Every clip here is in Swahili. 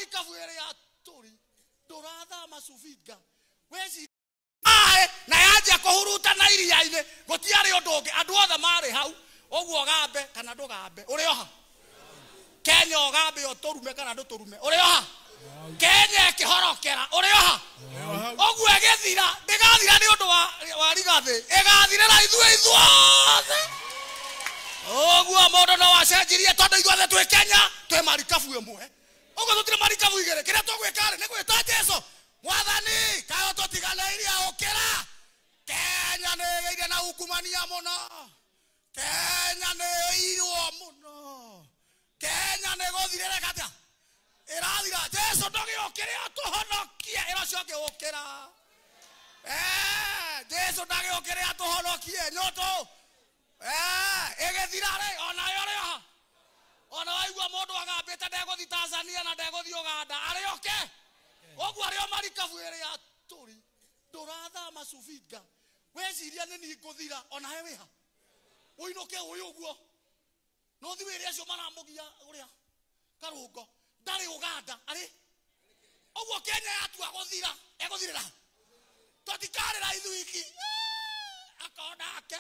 marikabu ere ya turi ndoratha masufinga wezi ae na yaje kuhuruta na iria-ine gutiari undu ungi andu othe mari hau oguo gambe kana ndugambe uri oha Kenya ogambe oturume kana nduturume uri oha Kenya kihorokera uri oha oguo egethira ndigathira ni undu wa rigathi egathirira ithuothe oguo mundu no wacenjirie tondu ithuothe twi Kenya twi marikabu imwe oguo tutire marikabu igere kiria tugwika ri ni gwita Jesu mwathani kayo tutiganeirie ukira Kenya ni geire na hukumania muno Kenya ni irwo muno Kenya ni guthirire katia irathira Jesu ndogi ukire atuhonokie iracoke ukira Jesu ndogi ukire atuhonokie nyoto egethira ri ona yore ha ona waigua mundu agambite ndeguthi Tanzania na ndeguthi Uganda ari oke oguo ari marikabu ere ya turi ndoratha masufinga weciria ni ni nguthira ona he wiha uinuke uyu uguo no thi wiri acio maramugia uria karungo ndari Uganda ari oguo Kenya yatua guthira eguthirira tutikarira ithuiki akona ake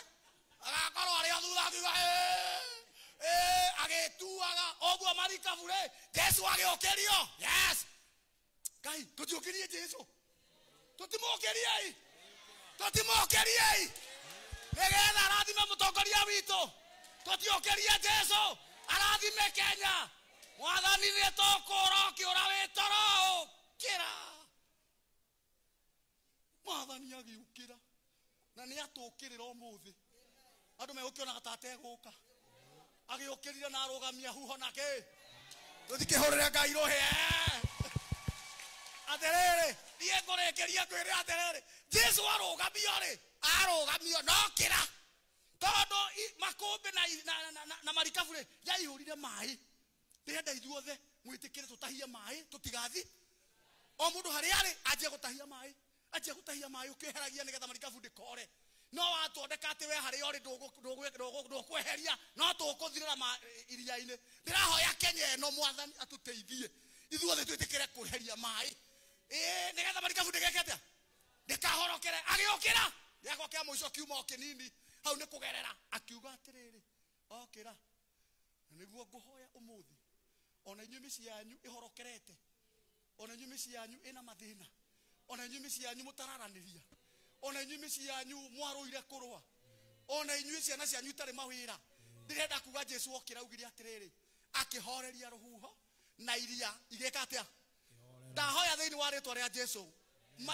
agakorwo ari thutha akiuga agituaga oguo marikabu ri Jesu agiokerio yes Kai tutiokerie Jesu tutimokerie negetha arathime mutongoria witu tutiokerie Jesu arathime Kenya mwathani ni tokora kiura witoro kira mwathani agiukira na ni atukirira umuthi andu megukiona gatate guka agiukirire na arugamia huho nake tutikihurire Ngai ruhe aterere die ngorekeria kwire aterere Jesu arugamio ri arugamio no kira tondu makumbi na marikabu ri yaihurire mai ndenda ithuothe mwitikire tutahie mai tutigathi o mundu hari ari aje gutahia mai ukiheragia nigetha marikabu ndikore no watondeka ati we hari ori ndukweheria no tukuthirira iria-ine ndirahoya Kenya eno mwathani atuteithie ithuothe twitikire kuheria mai nigetha marikabu ndigekete ndikahorokere agiukira yako kia muico kiuma o kinini hau ni kugerera akiuga atiriri okira niguo nguhoya umuthi ona inyuĩ mĩciĩ yanyu ihorokerete ona inyuĩ mĩciĩ yanyu ina mathina ona inyuĩ mĩciĩ yanyu mutararaniria ona inyuĩ mĩciĩ yanyu mwarũire kurwa ona inyuĩ ciana cianyu itarĩ mawĩra ndirenda kuga Jesu okira augire atiriri akihoreria ruhuho na iria igeka atia ndahoya thiini wa ritwa ria Jesu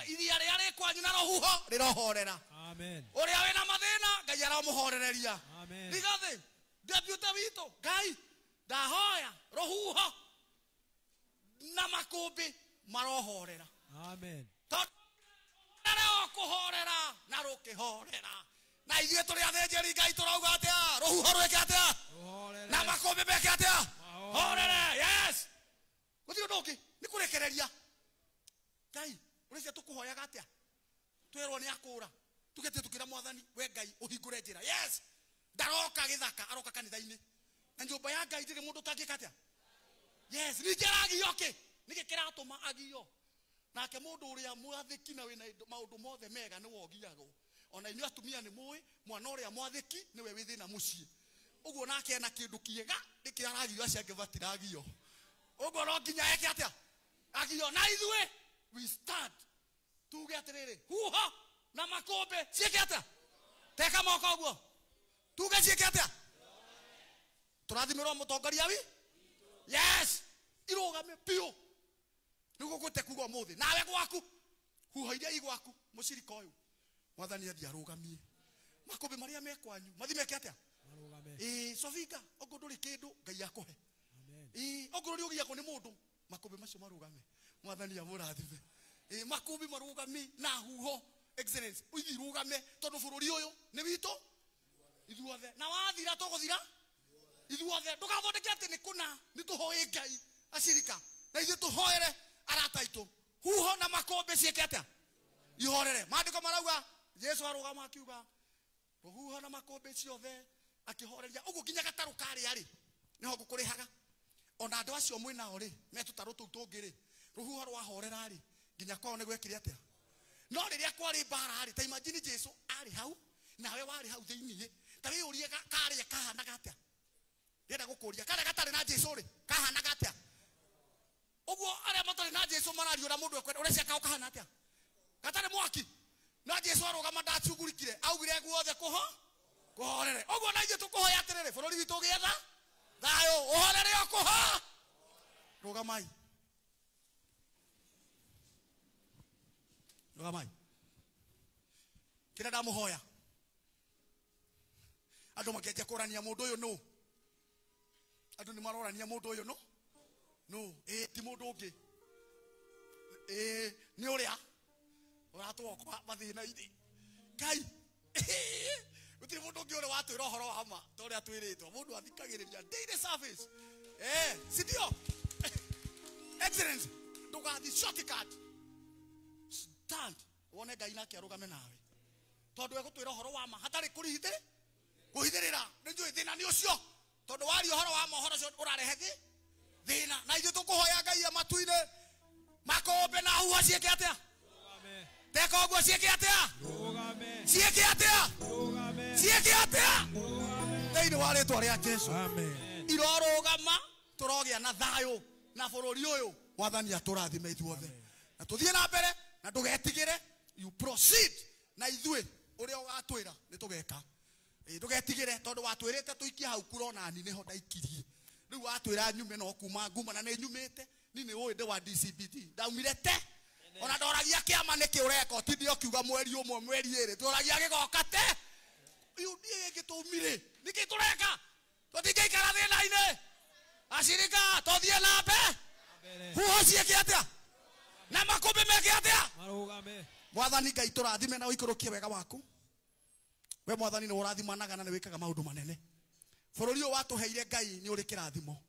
iria ria rikwanyu na ruhuho rirohorera amen uria wina mathina Ngai aramuhorereria amen rigathi deputy witu Ngai ndahoya ruhuho na makumbi marohorera amen tondu kuhorera na rukihorera na ithuĩ tũrĩ athĩnjĩri Ngai tũrauga atia ruhuho rwĩke atia na makumbi meke atia horere yes gũtirĩ ũndũ ũngĩ nĩ kũrekereria Ngai ũrĩcia tũkũhoyaga atia twĩrwo nĩ akũra tũgete tũkĩra mwathani we Ngai ũhingũre njĩra yes ndaroka gĩthaka aroka kanitha-inĩ na nyũmba ya Ngai ndĩrĩ mũndũ ũtangĩka atia yes ningĩ aragio kĩ nĩkĩ kĩratũma agio nake mũndũ ũrĩa mwathĩki na wĩna maũndũ mothe mega nĩwe ũgiagwo ona inyuĩ atumia nĩ mũĩ mwana ũrĩa mwathĩki nĩwe wĩ thĩna mũciĩ ũguo nake ena kĩndũ kĩega nĩkĩ aragio acio angĩ matiragio ũguo no nginya eke atia agio na ithuĩ we stand tuge atiriri huho na makombe cieke atia teka moko ũguo tuge cieke atia turathimirwo mutongoria wi yes irugame piu niguo gute kuga umuthi nawe gwaku huho iria igwaku mucirika uyu mwathani athi arugamie makombe maria mekwanyu mathimeke atia arugame sofinga ogo nduri kindu Ngai akuhe amen ogo nduri ugiako ni mundu makombe macio marugame mwathani amurathime makombe marugame na huho excellence uithirugame tondu bururi uyu ni witu ithuothe na wathira tuguthira ithuothe ndugathondeke ati ni kuna ni tuhoe Ngai acirika na ithu tuhoere arata itu huho na makombe cieke atia ihorere maandiko marauga Jesu arugama akiuga huho na makombe ciothe akihoreria uguo nginya gataru kari ari niho ngukurihaga ona ndo acio mwina ori metutaro tu tungiri ruhuho rwa horera ri nginya kwao ne gwekire atia no riria kwari bara ri ta imagine Jesu ari hau nawe wari hau thiini ta we urie kare kahana gatia ndenda gukuria kare gatari na Jesu ri kahana gatia uguo aria matari na Jesu marariura mundu ekwenda urecia kao kahana atia gatari mwaki na Jesu arugama ndacugurikire augire guothe kuhorere uguo na ithu tukuhoya atiriri bururi witu gietha thayo uhorere okuha rugamai kira ndamuhoya andu makenja kurania mundu uyu no andu ni marorania mundu uyu no ti mundu ungi ni uria uratwo kwa mathina ini kai gutiri mundu ungi uri watwira uhoro wa ma to uria twiritwo mundu athikagiriria daily service sidio excellence ndugathi shortcut stand wone Ngai nake arugame nawe tondu egutwira uhoro wa ma hatari kuhithirira njui thina ni ucio tondu wari uhoro wa mohoro cio urarehe thina na ithu tukuhoya Ngai amatuine makombe na huwa cieke atia teko guo cieke atia cieke atia thini wa ritwa ria Jesu irorugama turogia na thayo na bururi uyu mwathani aturathime ithuothe na tuthie na mbere na ndugetigire you proceed na ithue uria ugatwira ni tugeka ndugetigire tondu watwirite tuikia hau kurona ni niho ndaikirie riu watwira nyume no kuma nguma na ni nyumite ni ni uinde wa DCBT ndaumire te ona ndoragia kiama niki ureka ti ndio kiuga mweri umwe mweri iri turagia gigoka te yu ndie gitumire niki tureka tutingeikara thina-ini ashirika tothie na mbere huho cieke atia na makumbi meke atia mwathani Ngai turathime na uikurukie wega waku we mwathani ni urathimanaga na ni wikaga maundu manene bururi uyu watuheire Ngai ni uri kirathimo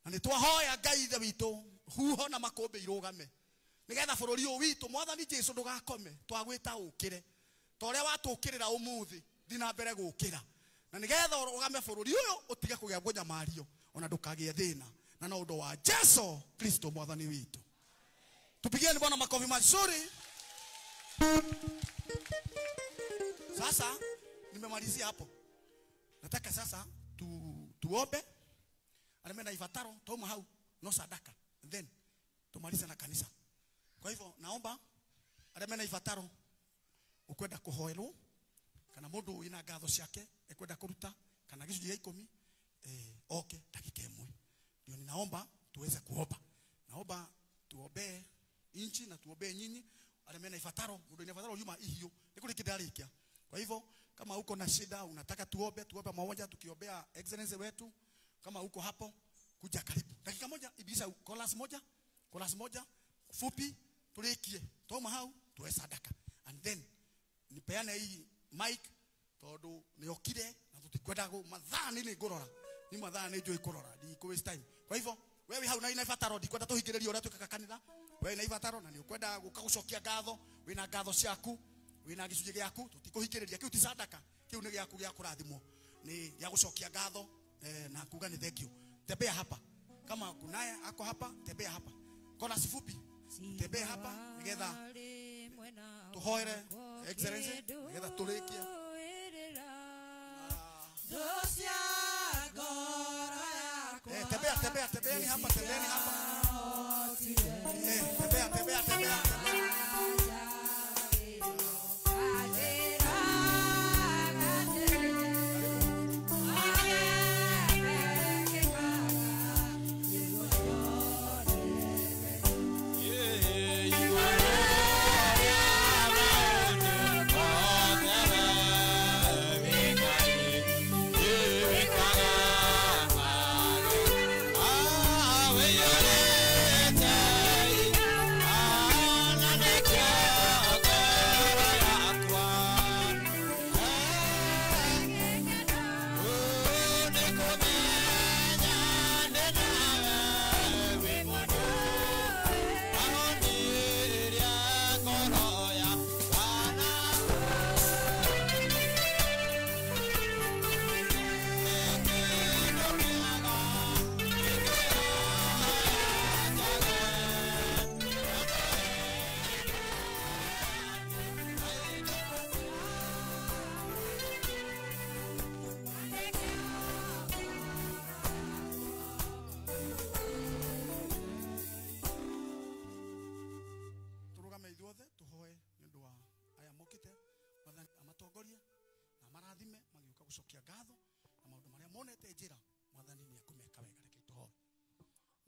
na ni twahoya Ngai ithe witu huho na makumbi irugame nigetha bururi uyu witu mwathani Jesu ndugakome twagwita ukire to uria watukirira umuthi thina mbere gukira na nigetha urugame bururi uyu utige kugia gunyamario ona ndukagie thina na no undu wa Jesu Kristo mwathani witu tupigieni Bwana makofi mazuri. Sasa nimemalizia hapo. Nataka sasa tuombe. Alemena ivataro tomo hau no sadaka. And then tumalize na kanisa. Kwa hivyo naomba alemena ivataro ukwenda kuhoerwo kana mundu ina ngatho ciake ekwenda kuruta kana gicunjĩ gĩa 10 okay dakika imwe. Ndio ninaomba tuweze kuomba. Naomba tuombe inchi na tuombe nyinyi alemena ivataro mundu ina ivataro yuma ihio nikuri kidarikia. Kwa hivyo kama uko na shida unataka tuombe pamoja tukiombea excellence wetu kama uko hapo kuja karibu dakika moja ibisa chorus moja fupi tulikie toma hau tuwe sadaka and then nipeane hii mic tondu niokire na tutikwenda go mathani ni ngorora ni mathani njui kurora di ko waste time. Kwa hivyo wewe hau na ina ivataro ndikwenda tuhikireria uria twikaka kanitha wewe na ivataro na ni ukwenda gukagucokia ngatho wina ngatho ciaku wina gicunjĩ gĩaku tutikuhikĩrĩria kiu ti sadaka kiu ni gĩaku gĩa kũrathimwo ni gĩa gucokia ngatho na kuga ni thank you. Tembea hapa kama kunaye ako hapa tembea hapa kona sifupi tembea hapa nigetha tuhoere excellence nigetha turikia tembea ni hapa tembea Yeah.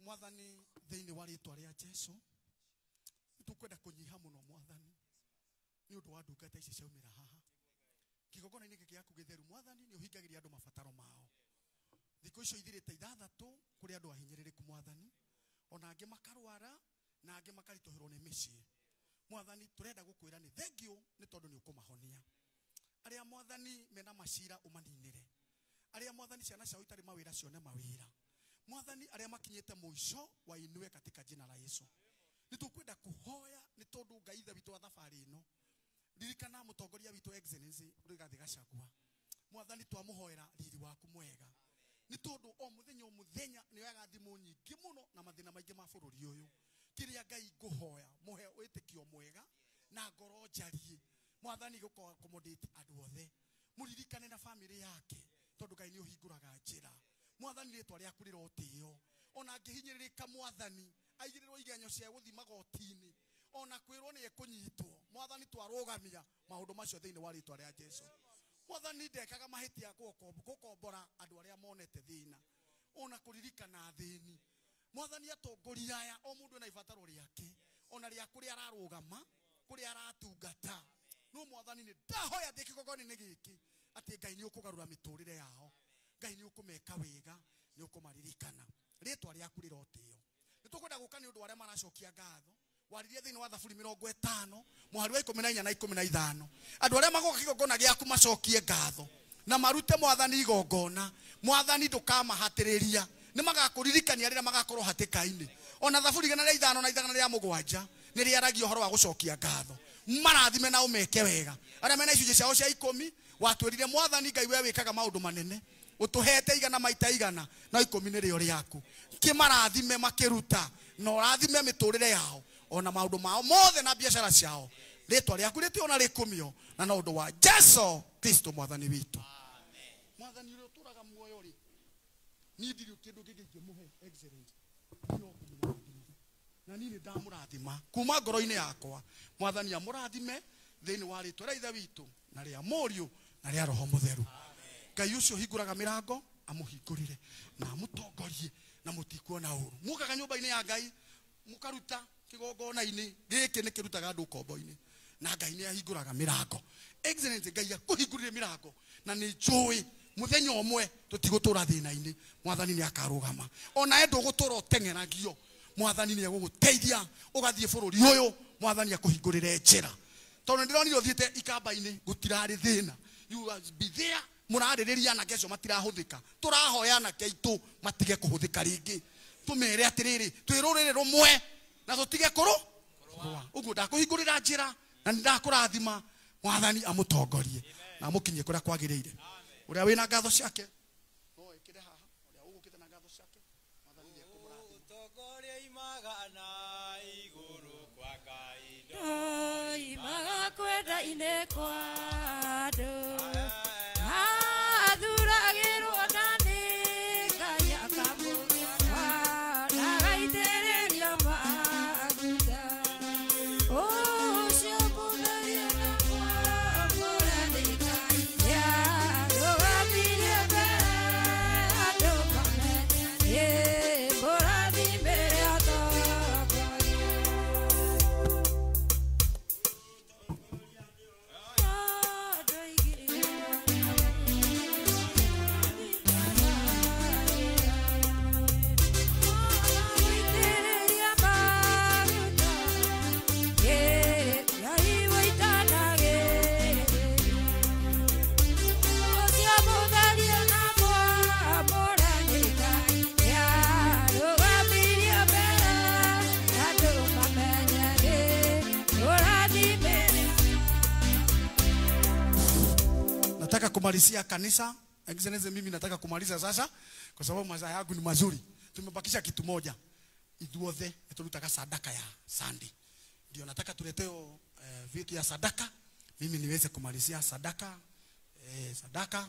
mwathani thiini wa ritwa ria Jesu tukwenda kunyiha muno mwathani ni undu wa ndungata ici ciaumira haha kigogona ini giaku githeru mwathani ni uhingagiria andu mabataro mao thiko icio ithirite ithathatu kuri andu ahinyiririku mwathani ona angi makarwara na angi makaritoherwo ni micii mwathani turenda gukwira ni thengio ni tondu ni ukumahonia aria mwathani mena macira umaninire aria mwathani ciana ciao itari mawira cione mawira mwathani aria makinyite muico wa inue katika jina la Yesu nitukwenda kuhoya ni tondu Ngai ithe witu wa thabari ino ririkana mutongoria witu Excellency Rigathi Gachagua mwathani twamuhoera riri waku mwega ni tondu o muthenya ni agathimo nyingi muno na mathina maingi ma bururi uyu kiria Ngai nguhoya muhe witikio mwega na ngoro njarie mwathani guko accommodate andu othe muririkane na family yake tondu Ngai ni uhinguraga njira mwathani ritwa riaku rirotio ona ngihinyiririka mwathani aigirirwo igenyo cia guthima gotini ona kwirwo ni ekunyitwo mwathani twarugamia maundu macio thiini wa ritwa ria Jesu mwathani ndekaga mahitia gukombora andu aria monete thina ona kuririkana thini mwathani atongoria aya o mundu na ibataro riake ona ria kuri ararugama kuri aratungata no mwathani ni ndahoya ndikigogoni ni giki ati Ngai ni ukugarura miturire yao Ngai ni ukumeka wega ni ukumaririkana ritwa riaku rirotio nitukwenda guka ni undu aria maracokia ngatho waririe thiini wa thaburi 50 muhari wa 14 na 15 andu aria magoka kigogona giaku macokie ngatho na marute mwathani igongona mwathani ndukamahatiriria ni magakuririkania rira magakorwo hatikaini ona thaburi 5 na 7 ni riaragia horo wa gucokia ngatho marathime na umeke wega aria mena icunje ciao cia 10 watwirire mwathani Ngai we wikaga maundu manene utuhete igana maita igana na 10 ni rio riaku kimarathime makiruta no rathime miturire yao ona maundu mao mothe na biashara ciao ritwa riaku ritiona rikumio na no undu wa Jesu Kristo mwathani witu mwathani uri uturaga muoyo ri ni ndiri kindu gigi muhe excellent na nini ndamurathima kuma ngoro-ini yakwa mwathani amurathime thiini wa ritwa ria ithe witu na ria muriu na ria roho mutheru Ngai ucio hinguraga mirango amuhingurire na amutongorie na mutikuona uru mukaga nyumba-ini ya Ngai mukaruta kigogona-ini giki ni kirutaga andu kombo-ini na Ngai ni ahinguraga mirango excellent Ngai akuhingurire mirango na ni njui muthenya omwe tutigutura thina-ini mwathani ni akarugama ona endu gutura utengeragio mwathani ni eguguteithia ugathie bururi uyu mwathani akuhingurire njira tondu ndironire uthiite ikamba-ini gutirari thina you be there muraririria na kesho matirahuthika turahoya na keitu matige kuhuthika ringi tumere atiriri twirurire rumwe na tutige kurwa uguo ndakuhingurira njira na ndakurathima mwathani amutongorie na mukinye kuria kwagiriire uria wina ngatho ciake no ikire haha uria ugukite na ngatho ciake mwathani ni akumurathima utongoria imagana iguru kwa Ngai imaga kwenda ine kwa ndo kumalizia kanisa Excellency mimi nataka kumaliza sasa kwa sababu masaa yangu ni mazuri tumebakisha kitu moja ithuothe tulitaka sadaka ya Sunday ndio nataka tuleteo vitu ya sadaka mimi niweze kumalizia sadaka sadaka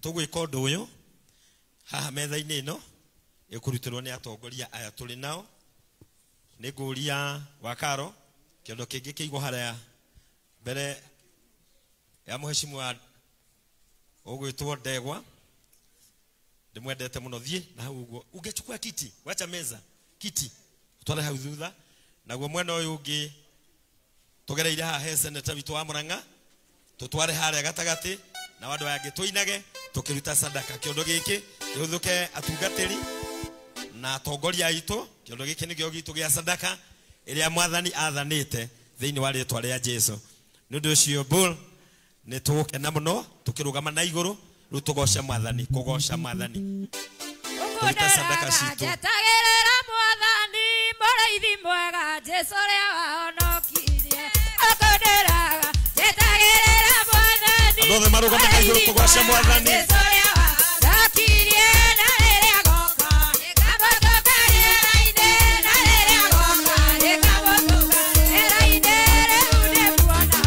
tugwika undu uyu haha metha-ini ino ikurutirwo ni atongoria aya tuli nao ni nguria wa Karo kiondo kingi kiigwo haria mbere ya muheshimiwa Ogwitwo Ndegwa ndimwendete muno thie na hau uguo ungechukua kiti wacha meza kiti twale hau thutha naguo mwena uyu ungi tugereire ha he senator witu wa Murang'a tutware haria gatagati na wandu wangi tuinage tukiruta sadaka kiondo giki gihuthuke atungatiri na atongoria aitu kiondo giki ni gio gitu gia sadaka iria mwathani athanite thiini wa ritwa ria Jesu nundu ucio bull ni tukena muno tukirugama na iguru ru tugosha mwathani kugoca mwathani turuta sadaka citu jetagirira mwathani muraithi mwega Jesu ria wahonokirie akonderaga jetagirira mwathani andothe marugama na iguru kugoca mwathani Jesu ria wahonokirie na riria goka nikamutukanira ine na riria goka nikamutukanira ine riu ndikuonaga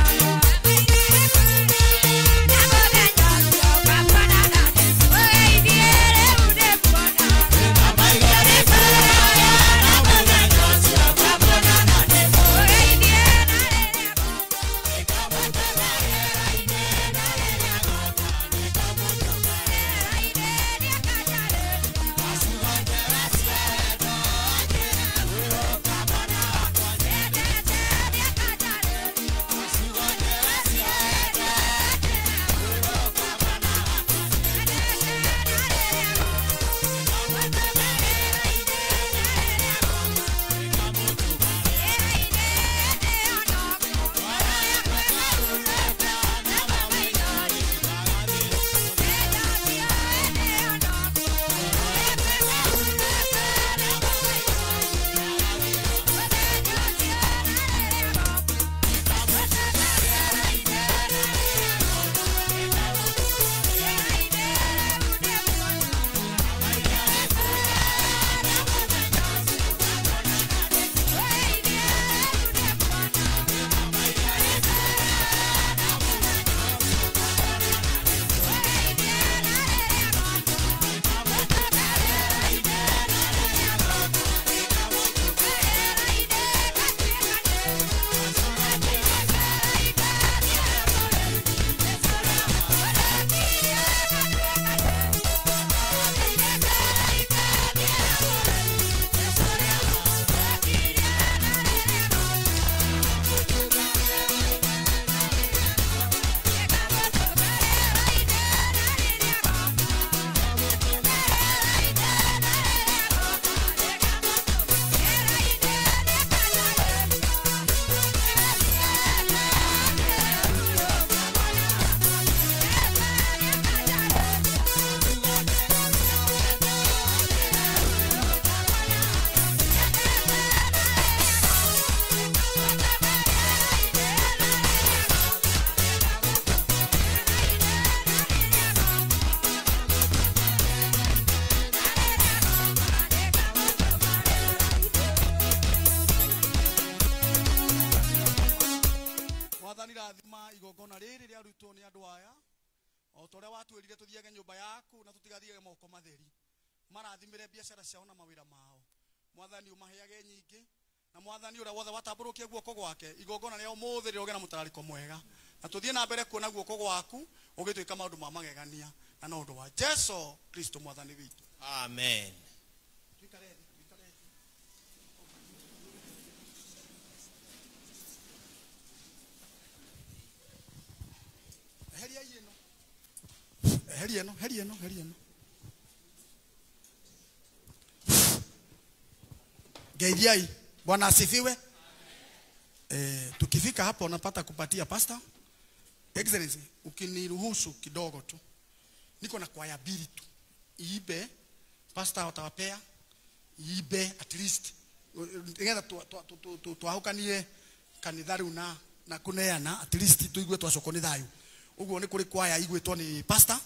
igongona riri ria rutwo ni andu aya o toria watwirire tuthiage nyumba yaku na tutigathiage moko matheri marathimire biashara ciao na mawira mao mwathani umaheage nyingi na mwathani uria wothe watamburukia guoko gwake igongona ria umuthi riroge na mutarariko mwega na tuthie na mbere kuona guoko gwaku ugituika maundu ma magegania na no ndu wa Jesu Kristo mwathani witu amen. Heri eno. Gaidiai, Bwana asifiwe. Tukifika hapo napata kupatia pastor. Excellency, ukiniruhusu kidogo tu. Niko na kwaya mbili tu. Iibe pastor atawapea. Iibe at least. Ngenda tuahukanie kanithari na kuneana at least tuigue twacokoni thayu. Uguo ni kuri kwaya igwetwo ni pastor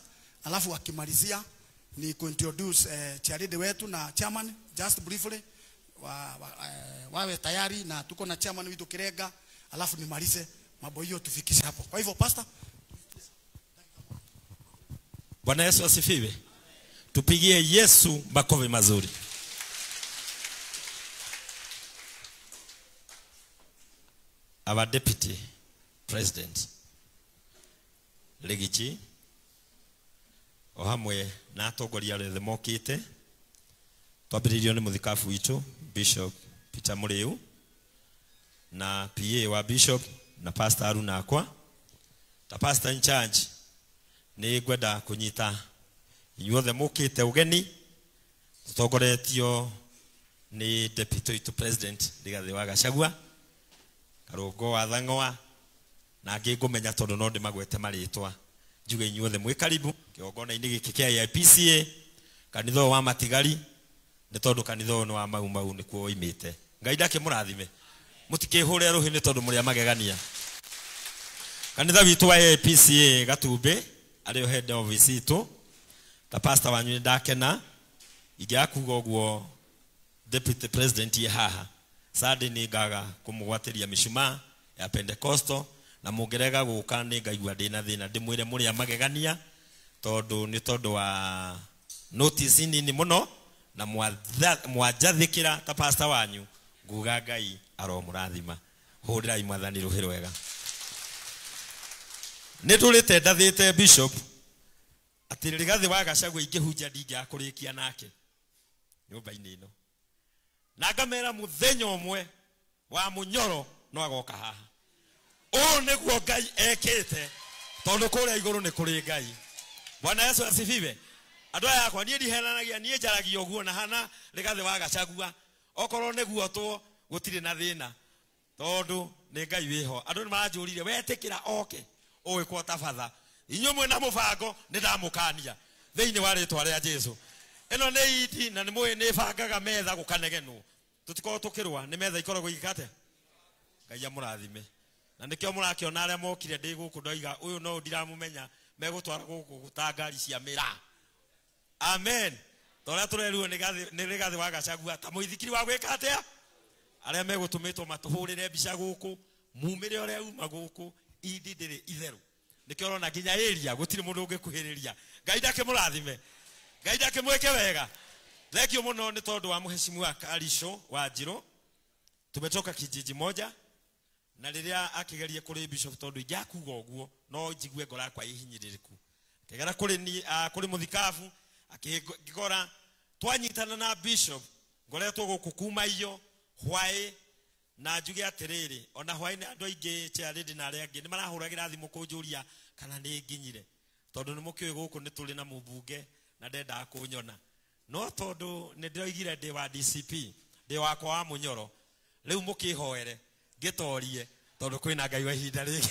alafu akimalizia ni kuintroduce charity wetu na chairman just briefly wawe tayari na tuko na chairman wetu Kirenga alafu nimalize mambo hiyo tufikishe hapo. Kwa hivyo pastor, Bwana Yesu asifiwe. Tupigie Yesu makofi mazuri. Our deputy president Legichi hamwe na atongoria othe mokite twambiririo ni muthikabu witu Bishop Peter Muriu na PA wa Bishop na Pastor Aruna akwa ta pastor in charge ni gwenda kunyita inyuothe mukite ugeni tutongoretio ni deputy to president Rigathi wa Gachagua Karungo wa Thang'wa na ngi ngumenya tondu no ndimagwete maritwa njuge inyuothe mwi karibu kiogona-ini giki kia IPCA kanitha wa Matigari ni tondu kanitha no wa mau ni kuo imite Ngai ndake murathime mutikihurira ruhi ni tondu muri amagegania kanitha witu wa IPCA Gatumbi ari head office itu ta pastor wanyu ndakena igiakuga ogwo deputy president ye haha sade ni gaga kumugwatiria mishuma ya Pentecostal na mungerega guka ni ngaigua ndina thina ndimwire muri amagegania tondu ni tondu wa notice nini muno na mwajathikira ta pastor wanyu nguga Ngai aromurathima hurirai mwathani ruhi rwega ni turite ndathite Bishop ati Rigathi wa Gachagua ingihunja ndingia kurikia nake nyumba-ini ino na ngamera muthenya umwe wa munyoro no agoka haha niguo Ngai ekite tondu kuria iguru ni kuri Ngai. Bwana Yesu asifiwe. Andu aya akwa nie ndihenanagia nie njaragia oguo na hana Rigathi wa Gachagua okorwo niguo tu gutire na thina tondu ni Ngai wiho. Andu ni maranjurire wetikira oke owe kwa tafatha inyo mwe na mubango ni ndamukania theini wa ritwa ria Jesu. Eno ni idi na ni mwe ni bangaga metha gukanegenwo tutiko tukirwa ni metha ikoragwo igikate Ngai amurathime na nikio murakiona aria mokire ndi guku ndoiga uyu no ndiramumenya megutwara guku gutangari cia mira. Amen. Tora tureruo ni Rigathi wa Gachagua ta muithikiri wa gwika atia aria megutumitwo matuhurire mbica guku mumire oria uma guku idi ndiri itheru nikio rona nginya area gutire mundu ungikuhiriria. Ngai ndake murathime Ngai ndake mweke wega. Thengio muno ni tondu wa muheshimiwa Karisho wa Njiro tumetoka kijiji moja na riria akigeria kuri Bishop tondu ingiakuga oguo no njigue ngora kwa ihinyiririku kegera kuri ni kuri muthikabu akigora twanyitana na Bishop ngoretwo guku kuma iyo hwae na njuge atiriri ona hwae ni andu aingi charidi na aria angi ni marahuragira thimu kunjuria kana ni nginyire tondu ni mukiwe guku ni tuli na mubunge na ndenda kunyona no tondu ni ndirigire ndi wa DCP ndi wakwa wa munyoro riu mukihoere gitorie tondu kwina Ngai wa ihinda rigi.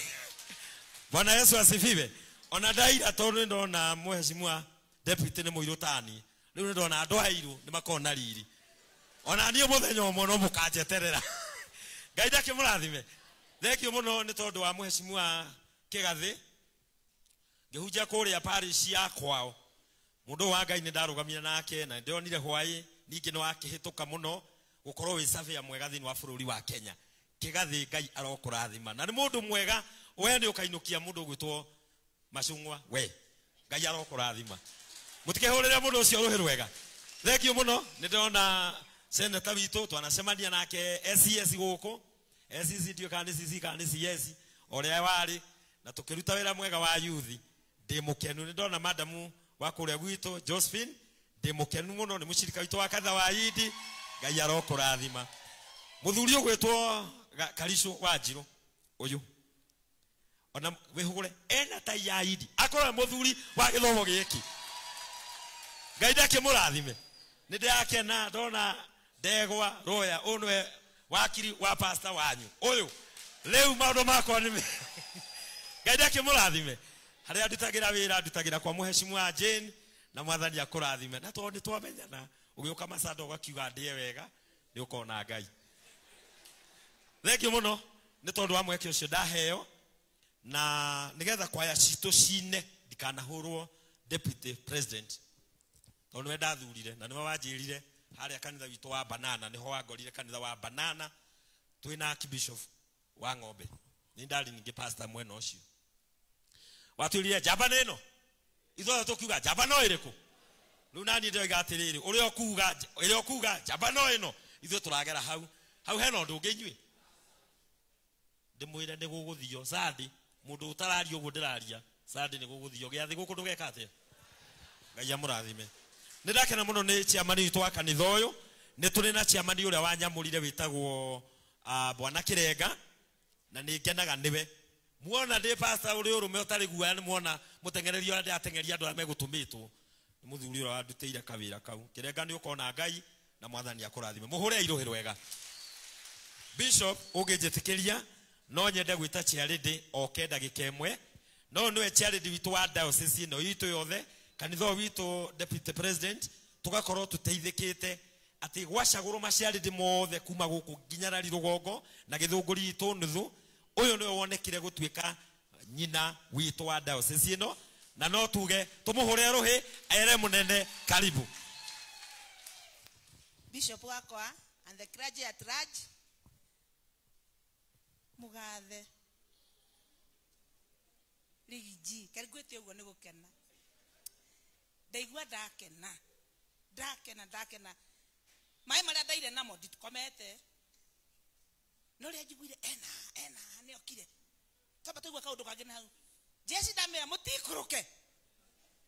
Bwana Yesu asifiwe. Ona ndaira tondu ndona muheshimiwa deputy ni muirutani riu ndona andu airu ni makona riri ona ni muthenya umwe no mukanjeterera. Ngai ndake murathime. Thengio muno ni tondu wa muheshimiwa Kigathi ngihunja kuria parish ya kwao mundu wa Ngai ni ndarugamira nake na ndionire hwai ningi no akihituka muno gukorwo wi savia mwega thini wa bururi wa Kenya. Kigathi Ngai arokurathima na ni mundu mwega we ni ukainukia mundu gwitwo Macungwa we Ngai arokurathima mutikehurire mundu ucio ruhi rwega. Thengio muno ni ndona senator witu twanacemania nake SES guku SES ndio kanisi CS oria wari na tukiruta wira mwega wa youth ndi mukenu ni ndona madamu wa kuria gwitu Josephine ndi mukenu muno ni mushirika witu wa kadha wa Idi. Ngai arokurathima. Muthuri ugwitwo Karisho wa Njiro uyu ona wihugure ena ta ya Idi akora muthuri wa githomo giki. Ngai ndake murathime ni ndakena ndona ndegwa roya unwe wakiri wa pastor wanyu uyu leu maundu makwa ni Ngai ndake murathime haria ndutagira wira ndutagira kwa muheshimiwa Jane na mwathani akurathime na tondu twamenyana ugiuka Masando ugakiuga ndie wega ni ukona Ngai. Thengio muno ni tondu wa mweke ucio ndaheo na nigetha kwaya citu cine ndikanahurwo deputy president tondu ndathurire na nima wanjirire haria kanitha witu wa Banana niho wangorire kanitha wa Banana twina Archbishop wa Ng'ombe ni ndari ningi pastor mwena ucio watwirire jabana ino itho tukiuga jabana iriku riu nani ndio igatiriri uri okuga jabana ino itho turagera hau hena undu unginyui ndimwire ndi guguthio sadi mundu utarari uguo ndiraria sadi ni guguthio giathi guku ndugeka atia ngai amurathime nä ndakena må no nä ciamani witå wa kanitha å yå nä tå rä na ciamani å rä a wanyamå wä tagwo bwana kä renga na nä ngenaga nä we muona ndä pasta å rä å rå me å tarä guaya nä muona må tengererio arä atengeria andå arä a megå tå mä two nä må thuri å rä a wandutä ire kawä ra kau kä renga nä å kona ngai na mwathani akå rathime må hå re airå hä rwega bishop å ngä njä tä kä ria no nyende gwä ta ciarä o kenda gä kemwe no nä we ciarä witå wa diocese ĩno itå yothe kanitha å witå deputy president tå gakorwo tå teithä kä te atä gwacagå rwo maciarä mothe kuma gå kå nginya rari rå gongo na gä thå ngå ri itå nuthu å yå nä we wonekire gå tuä ka nyina witå wa diocese ĩno na no tuge tå må hå re rå hä ere må nene karibu Bishop wakwa and the clergy at large mugathe Ligi karigwete ugo nä gå kena ndaigua ndakena maä marä a ndaire namo nditikomete no rä a njiguire ena nä okire tamba tåigua kaå ndå kangä na hau jeci ndamä ra må tikå rå ke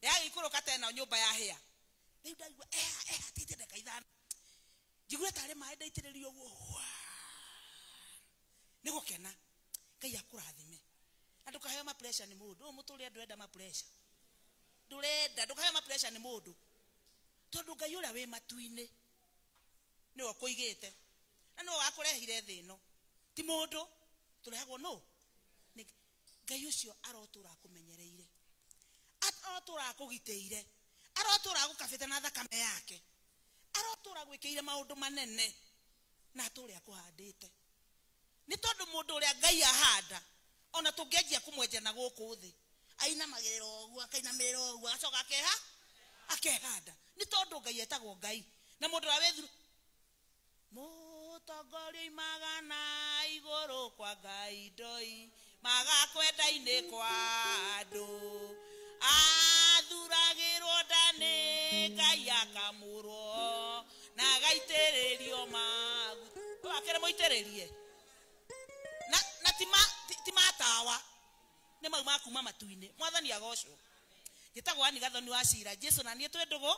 yagä ikå rå ka tena nyå mba ya hä a rä u ndaigua titä ndeka ithano njiguire tarä maä ndaitä rä rio å guo nä gå kena ngai akå rathime na ndå kaheo ma pressure nä må ndå å må tå rä a ndå renda ma pressure ndå kaheo ma pressure nä må ndå tondå ngai å rä a wä matu-inä nä we kå igä te na nä we wakå rehire thä no ti må ndå tå rehagwo no ngai å cio arotå ra kå menyereire arotå ra kå gitä ire arotå ra gå kabä te na thakame yake arotå ra gwä kä ire maå ndå manene na atå rä a kå handä te nä tondå må ndå å rä a ngai ahanda ona tå ngä anjia kå mwenja na gå kå thä ainamagä rä ra å guo akainamä rä ra å guo agacoka akehanda nä tondå ngai etagwo ngai na må ndå å rä a wethuru må tongoria imaga na igå rå kwa ngai ndoi magakwenda-inä kwa andå athuragä rwo ndanä ngai akamå rwo na gaitä rä rio maguta akä re må itä rä rie na ti matawa nä mau makuma matu-inä mwathani agocwo gätagwo ani gathoni wa cira jesu na niä twä ndå gå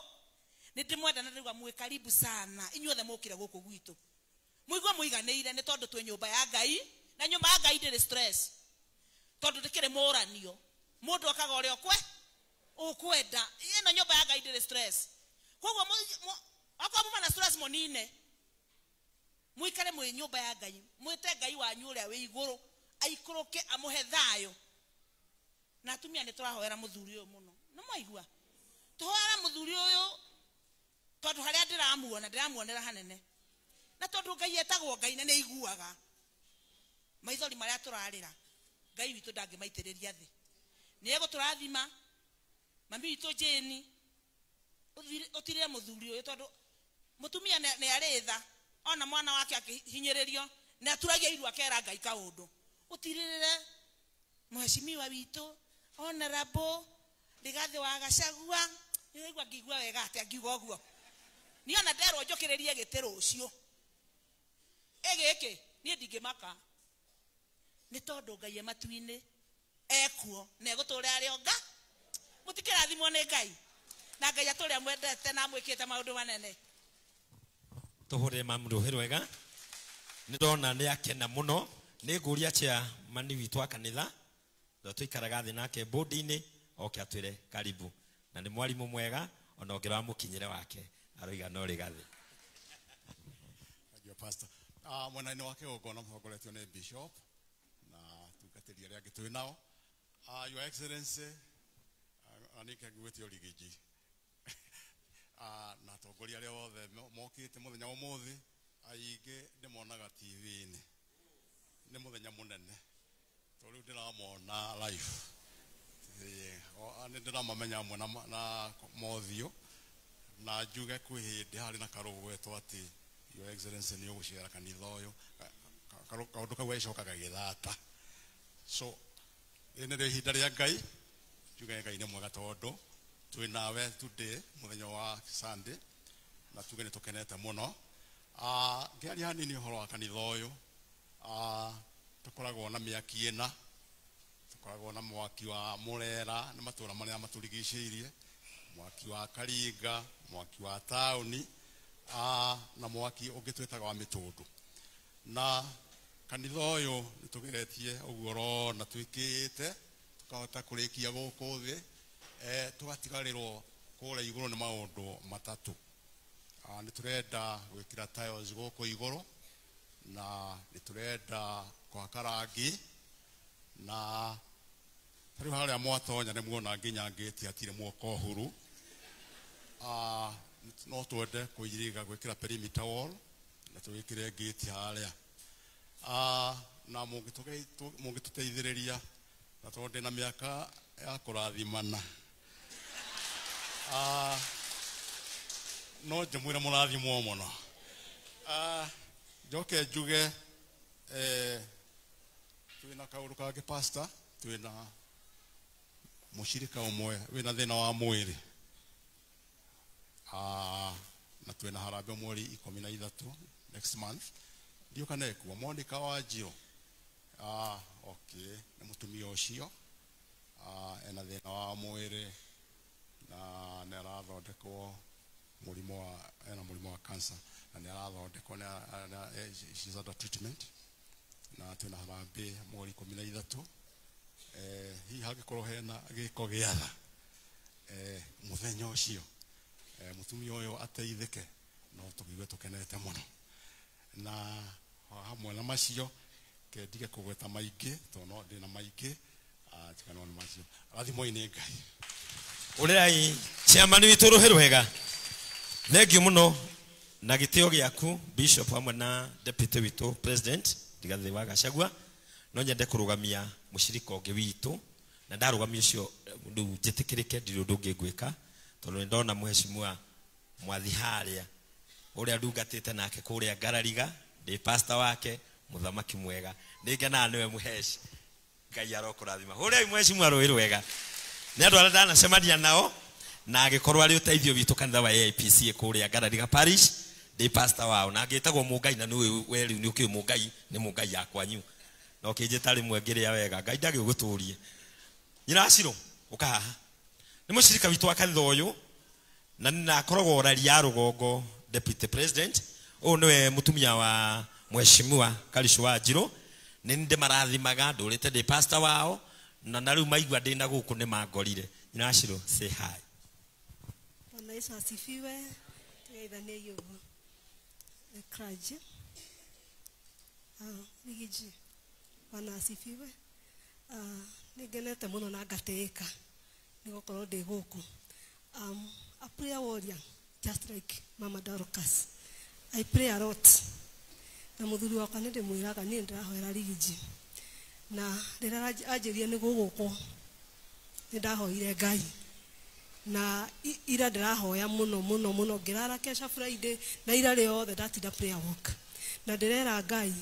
nä ndä mwenda na ndä mwä karibu sana inyuothe må kä re gå kå gwitå må igua må iganä ire nä tondå twä nyå mba ya ngai na nyå mba ya ngai ndä rä stress tondå ndä kä rä må ranio må ndå akaga å rä a å kwenda ä no nyå mba ya ngai ndä rä stress koguo akorwo muma na stress må nine må ikare mwä nyå mba ya ngai mwä te ngai wanyu å rä a wä igå rå aikå rå ke amå he thayå na atumia nä tå rahoera må thuri å yå må no nä mwaigua tå hoera må thuri å yå tondå harä a ndä ramuonera hanene na tondå ngai etagwo ngai na nä aiguaga maithori marä a tå rarä ra ngai witå ndangä maitä rä ria thä nä egå tå rathima mami witå jeni å tirire må thuri å yå tondå må tumia nä arä tha ona mwana wake akä hinyä rä rio nä aturagia iru akera ngai kaå ndå å tirä re mheshimiwa witå honorable Rigathi wa Gachagua igua ngigua wega atä angiuga å guo nä ona nderwo njå kä rä rie gä tä rå cio gä kä niä ndingä maka nä tondå ngai e matu-inä ekuo na egå tå rä arä o nga må tikä rathimwo nä ngai na ngai atå rä a mwendete na mwä kä te maå ndå manene tå hå re mamå rå hä rwega nä ndona nä akena må no nä ngå ria cia mani witå wa kanitha tå tå ikaraga thä nake mbåndi-inä oke atwä re karibu na nä mwarimå mwega ona å ngä ra må kinyä wake aroiga no rä gathä mwena-inä wake å mũtongoretio nä bishop na tungatä ria arä angä twä nao your excellency anä ke nguä te å rigiji na atongoria arä othe mokä te må thenya å må thä aingä ndä monaga tv-inä nä må thenya må nene to rä u ndä ramona live nä ndä ramamenya amwe na mothiå na njuge kwä hä ndä harä na karå gwetwo atä your excellency nä å gå cera kanitha å yå kaå ndå kau gaicokaga gä thata so rä nä rä ihinda rä a ngai njuge ngai nä mwega tondå twä nawe today må thenya wa Sunday na tuge nä tå kenete må no ngä aria hanini å horo wa kanitha å yå tå koragwo na mä aki ä na tå koragwo na mwaki wa må rera nä matå ra marä a matå rigicä irie mwaki wa Karinga, mwaki wa tauni, na mwaki ungitwetaga wa Mitundu. Na kanitha uyu nitugeretie uguo na twikite tukahota kurikia guku thi tugatigarirwo kura iguru ni maundu matatu. Niturenda gwikira tiles guku iguru, na niturenda kwaka rangi, na riu haria mwatonya ni muona nginya ngiti atire mwoko huru. No twende kuiriga gwikira perimeter wall na twikire gate haria. Na mungituteithiriria na tondu na miaka ya kurathimana. No njimwire murathimwo muno. Njoke njuge twina kaundu kage pastor, twina mushirika umwe wina thina wa mwiri. Na twina harambe mweri 13 next month. Ndio kana ekuwa Monica Wanjiru. Okay, ni mutumia ucio. Ena thina wa mwiri na nerathondekwo murimo wa cancer, na nerathondekwo na she's under treatment. Na twina harambe mweri 13. Hi hagikorwo hena giko giatha muthenya ucio mutumia uyu ateithike, no tugigwe tukenete muno. Na hamwe na macio kendige kugweta maingi to no ndina maingi tikana ni macio rathimo ine Ngai urai chairman witu ruheru hega. Thank you muno na gitio giaku bishop hamwe na deputy witu president Rigathi wa Gachagua. No nyende kurugamia mushirika ungi witu na ndarugamia ucio ndu jitikirike ndiru ndungigwika tondu ndona muheshimiwa mwathi haria uria ndungatite nake kuria Ngarariga ndi pastor wake muthamaki mwega ningena niwe muheshi Ngai arokurathima uria muheshimiwa ruiru wega ni andu arĩa ndanacemania nao na agikorwo ari uteithio witu kanitha wa AIPC kuria Ngarariga parish ndi pastor wao na agitagwo Mungai na niwe weri ni ukiu Mungai ni Mungai yakwanyu no kinjita rimwe ngiria wega Ngai ndagiguturie nyina aciro ukahaha ni mushirika witu wa kanitha uyu na ninakoragwo raria rugongo deputy president o niwe mutumia wa mheshimiwa Kalishu Wanjiru ni ndi marathimaga ndurite ndi pastor wao na riu maigua ndina guku ni mangorire nyina aciro say hi. Bwana Yesu asifiwe. Tugeithanie yugo ekraje nigiji Bwana asifiwe. Nigenete muno na ngateeka nigokorwo ndi guku. A prayer warrior just like Mama Dorcas. I pray a lot. Na muthuri wakwa ninde mwiraga ni ndirahoera rigiji. Na ndira ajiria ni guguko. Ndahoire Ngai. Na ira ndirahoya muno ngirara kesha Friday na ira reo ndatinda prayer walk. Na ndirera Ngai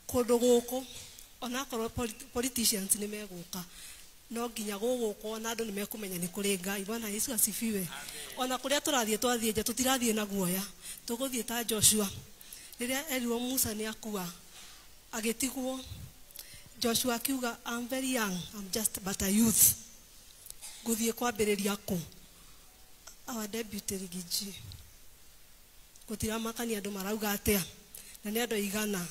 kundu guku ona korwo politicians ni meguka no nginya guguko na andu ni mekumenya ni kuri Ngai. Bwana Yesu asifiwe. Ona kuria turathie twathie nja tutirathie na guoya tuguthie ta Joshua riria erirwo Musa ni akua agitigwo. Joshua akiuga I'm very young, I'm just but a youth. Guthie kwambiriria ku our deputy Rigiji gutira makani andu marauga atia na ni andu igana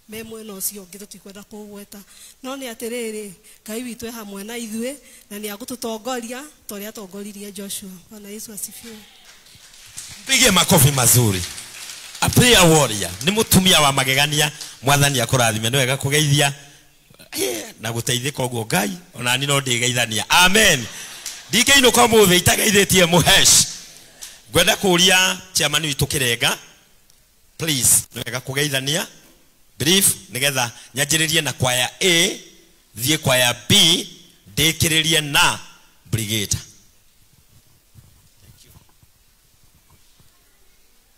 memwe no cio ngi tutikwenda kugweta no ni atiriri Ngai witu hamwe na ithue na ni agututongoria tori atongoririe Joshua. Bwana Yesu asifiwe. Pige makofi mazuri. A prayer warrior ni mutumia wa magegania mwathani akurathime ni wega kugeithia na guteithika uguo Ngai ona ni no ndigeithania. Amen. Ndikeino kwa muthe itageithitie muhesh gwenda kuria chairman witu Kirenga please ni wega kugeithania brief nigetha nyanjiririe na kwaya A thie kwaya B ndikiririe na brigade.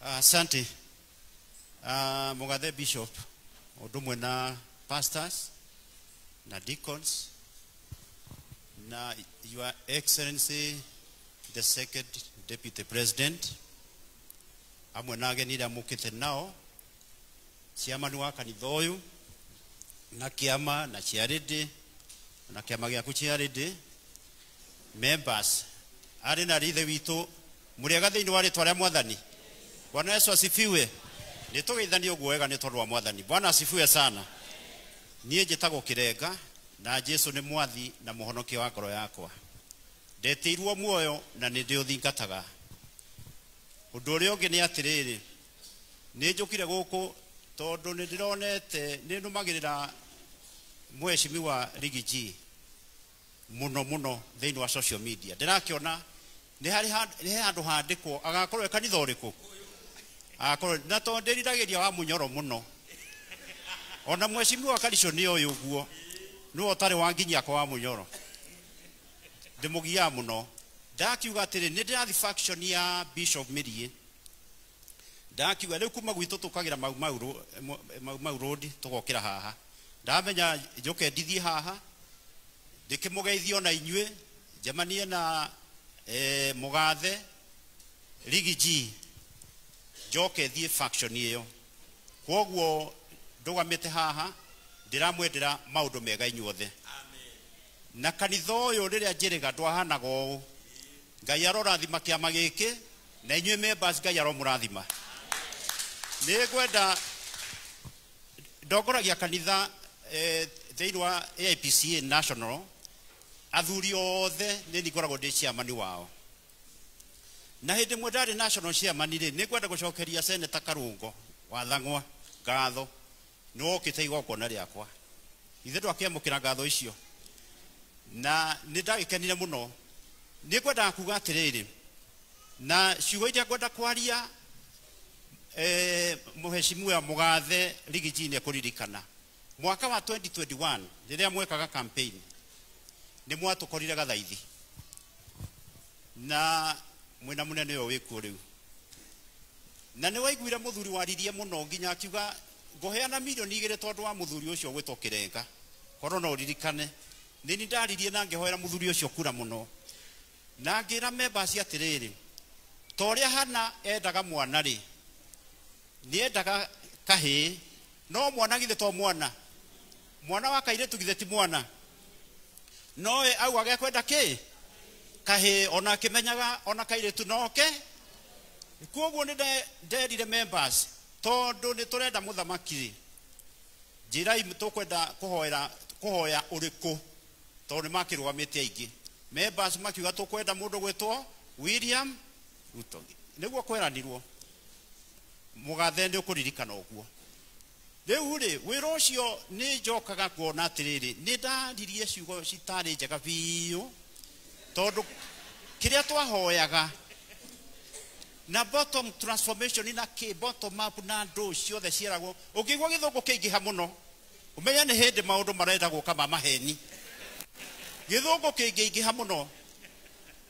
Asante Mugathe Bishop odumwe na pastors na deacons na Your Excellency the second deputy president amwe na ageni ria mukite nao chairman wa kanitha uyu na kiama na charity na kiama giaku charity members ari na rithe witu muriega thiini wa ritwa ria mwathani. Bwana Yesu asifiwe. Nitugeithanie uguo wega ni tondu wa mwathani. Bwana asifiwe sana. Nie njitagwo Kirenga na Jesu ni mwathi na muhonokia wa ngoro yakwa. Ndetirwo muoyo na ni ndiuthingataga. Undu uria ungi ni atiriri, ni njukire guku tondu ni ndironete ni numagirira Mheshimiwa Rigiji muno thiini wa social media. Ndirakiona ni handu handikwo agakorwo e kanitha uriku agakorwo na tondu ndiriragiria wa Munyoro muno. Ona Mheshimiwa Karicho ni uyu guo no tari wanginya kwa wa Munyoro ndimugia muno. Ndakiuga atiri ni ndirathi faction ya Bishop Mirie. Ndakiuga riu kuma gwitu tukagira Mau Road tugokira haha. Ndamenya njoke ndithie haha ndikimugeithio na inyue jamanie na Mugathe Rigiji njoke thie faction iyo. Kwoguo ndugamite haha ndiramwendera maundu mega inyuothe. Na kanitha uyu riria njiriga ndwahanaga uu. Ngai arorathima kiama giki na inyue members Ngai aromurathima. Ni ngwenda ndongoragia kanitha thiini wa AIPCA National athuri othe ni nikoragwo ndi chairman wao. Na hindi mwe ndari national chairman ri ni ngwenda gucokeria Senator Karungo wa Thang'wa ngatho ni wokite igongona riakwa. Ithe twakiamukira ngatho icio na ni ndagikenire muno. Ni ngwenda kuga atiriri na ciugo iria ngwenda kwaria Mheshimiwa Mugathe Rigiji ni kuririkana mwaka wa 2021 riria mwekaga campaign ni mwatukorire Gathaithi na mwina munene yo wiku riu na ni waiguire muthuri waririe muno nginya akiuga ngoheana milioni 2 tondu wa muthuri ucio gwitwo Kirenga. Korwo no ririkane ni ndaririe na ngehoera muthuri ucio kura muno na ngira members atiriri toria hana endaga mwana ri ni endaga kahi no mwana githe to mwana wa kaire tugithe ti mwana no au age kwenda ki kahi ona kimenyaga ona kaire tu noke. Kwoguo ni nderire members tondu ni turenda muthamaki njirai tukwenda kuhoya uriku tondu ni makirugamite aingi. Members makiuga tukwenda mundu gwitwo William Ruto niguo kweranirwo. Mugathe ndi ukuririkana uguo. Riu ri wira ucio ni njokaga kuona atiriri ni ndaririe ciugo citari njega biu tondu kiria twahoyaga na bottom transformation ina ki bottom up na ndo ciothe ciaragwo ukigwa githungu kiingiha muno umenya ni hindi maundu marenda guka maheni githungu kiingiha muno.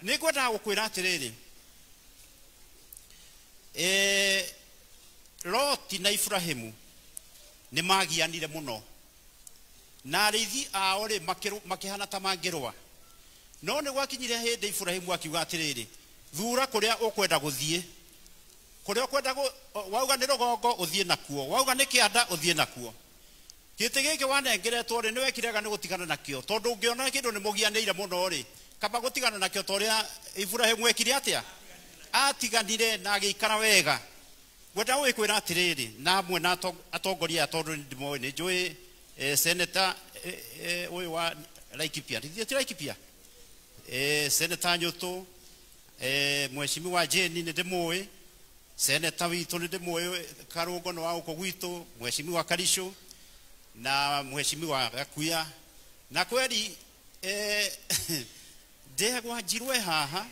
Ni ngwenda gukwira atiriri Loti na Ibrahimu ni magianire muno na arithi ao ri makihana ta mangirwa no ni gwakinyire hindi Ibrahimu akiuga atiriri thura kuria ukwenda guthie kuria ukwenda wauga ni rugongo uthie nakuo wauga ni kianda uthie nakuo. Giti giki wanengeretwo ri ni wekirega ni gutigana nakio tondu ungiona kindu ni mugianire muno ri kaba gutigana nakio toria Ibrahimu ekire atia atiganire na agikara wega. Gwenda wikwira atiriri na amwe na atongoria tondu ndimoi ni njui Senator uyu wa Laikipia ti Laikipia Senator Nyutu Mheshimiwa Jane ni ndimoi Senator witu ni ndimoi Karungo no wauko gwitu Mheshimiwa Karicho na Mheshimiwa Gakuya na kweli ndegwa njirwe haha